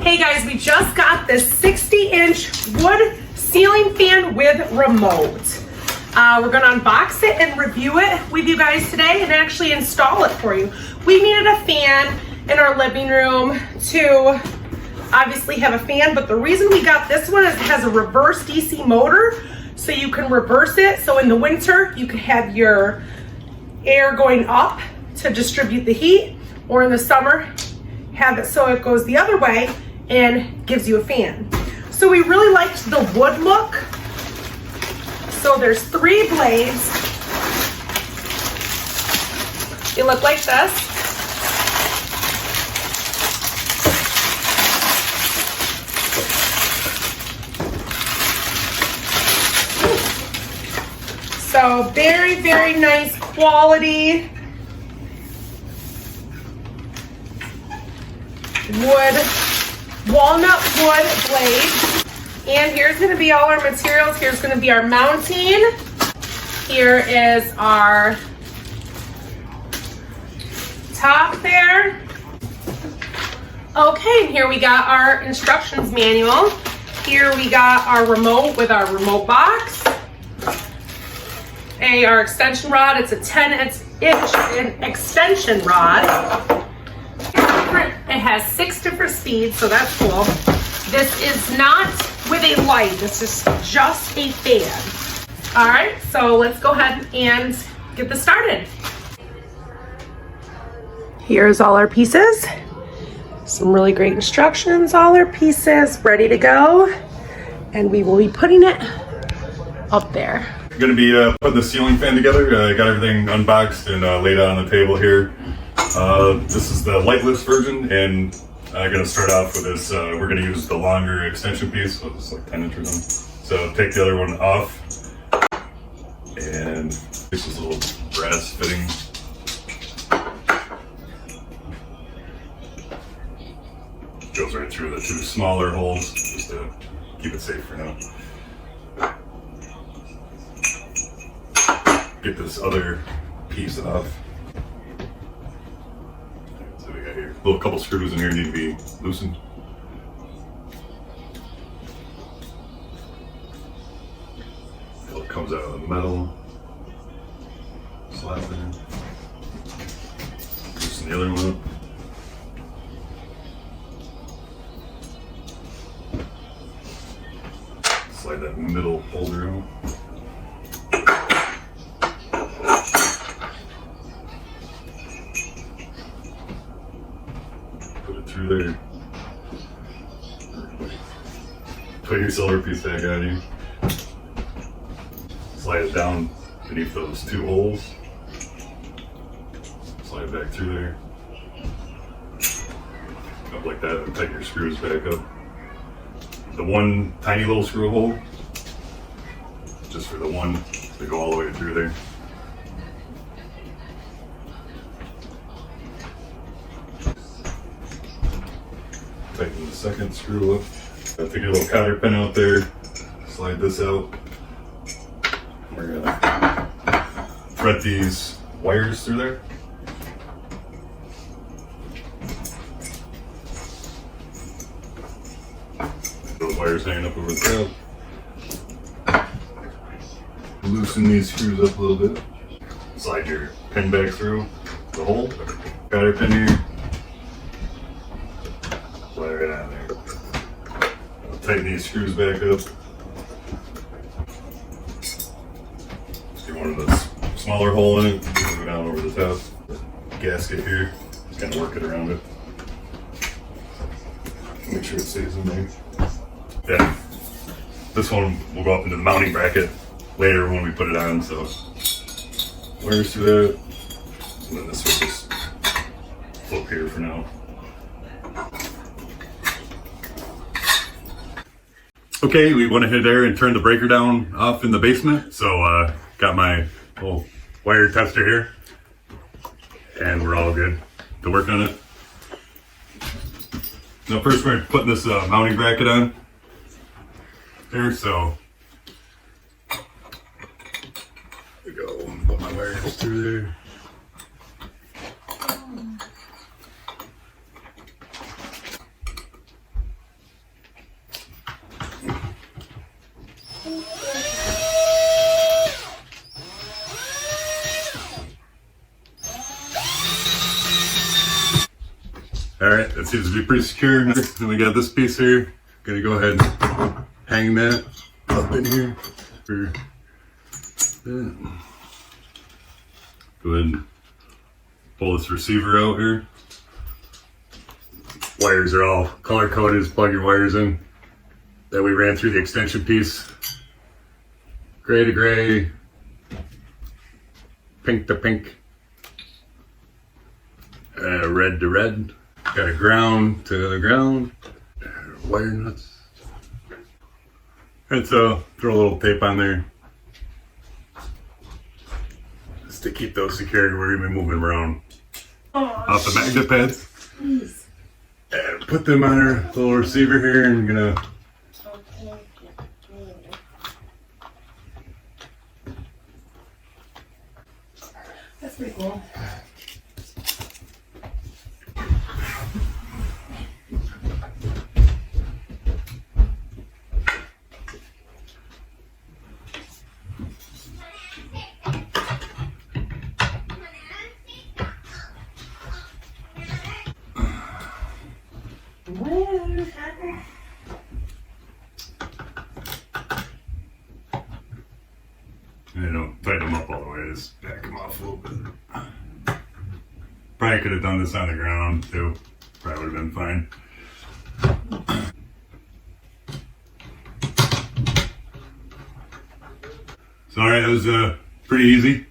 Hey guys, we just got this 60-inch wood ceiling fan with remote. We're gonna unbox it and review it with you guys today and actually install it for you. We needed a fan in our living room to obviously have a fan, but the reason we got this one is it has a reverse DC motor, so you can reverse it. So in the winter, you can have your air going up to distribute the heat, or in the summer, have it so it goes the other way and gives you a fan. So we really liked the wood look. So there's 3 blades. They look like this. So very, very nice quality wood, walnut wood blade. And here's gonna be all our materials. Here's gonna be our mounting. Here is our top there. Okay, and here we got our instructions manual. Here we got our remote with our remote box. Our extension rod, it's a 10-inch extension rod. It has 6 different speeds, so that's cool. This is not with a light, this is just a fan. All right, so let's go ahead and get this started. Here's all our pieces. Some really great instructions, all our pieces ready to go. And we will be putting it up there. Going to be putting the ceiling fan together. Got everything unboxed and laid out on the table here. This is the lightless version, and I'm going to start off with this. We're going to use the longer extension piece, so it's like 10 inches on. So take the other one off, and this is a little brass fitting. Goes right through the 2 smaller holes, just to keep it safe for now. Get this other piece off. So we got here a couple screws in here need to be loosened. It comes out of the metal. Slap it in. Loosen the other one up. Slide that middle holder out. Through there. Put your silver piece back on you. Slide it down beneath those 2 holes. Slide it back through there. Up like that, and tighten your screws back up. The one tiny little screw hole, just for the one to go all the way through there. Tighten the second screw up. Take your little cotter pin out there, slide this out. We're gonna thread these wires through there. Those wires hanging up over the top. Loosen these screws up a little bit. Slide your pin back through the hole. Cotter pin here. Slide right on there. I'll tighten these screws back up. Just get one of the smaller hole in it. Go down over the top. Gasket here. Just kind of work it around it. Make sure it stays in there. Then this one will go up into the mounting bracket later when we put it on. So wires through that, and then this will just flip here for now. Okay, we went ahead there and turned the breaker down off in the basement. So got my little wire tester here, and we're all good to work on it. Now first we're putting this mounting bracket on here, so there we go. Put my wires through there. All right, that seems to be pretty secure. Then we got this piece here. Gonna go ahead and hang that up in here for that. Go ahead and pull this receiver out here. Wires are all color coded. Just plug your wires in that we ran through the extension piece. Gray to gray, pink to pink, red to red. Got a ground to the ground. Wire nuts. And so throw a little tape on there just to keep those secured. We're gonna be moving them around off the magnet pads. And put them on our little receiver here and gonna That's pretty cool. And don't tighten them up all the way, just back them off a little bit. Probably could have done this on the ground too. Probably would have been fine. So alright, that was pretty easy.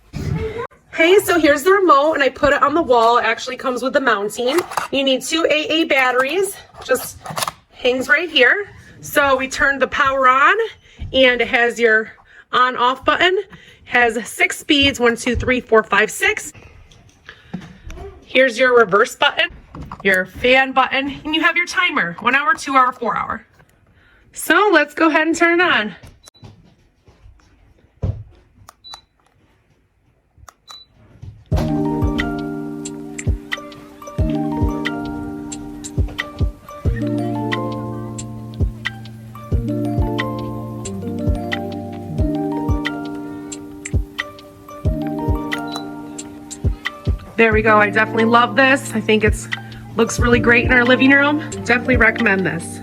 Hey, so here's the remote and I put it on the wall. It actually comes with the mounting. You need 2 AA batteries, just hangs right here. So we turned the power on and it has your on off button, has 6 speeds, 1, 2, 3, 4, 5, 6. Here's your reverse button, your fan button, and you have your timer, 1 hour, 2 hour, 4 hour. So let's go ahead and turn it on. There we go. I definitely love this. I think looks really great in our living room. Definitely recommend this.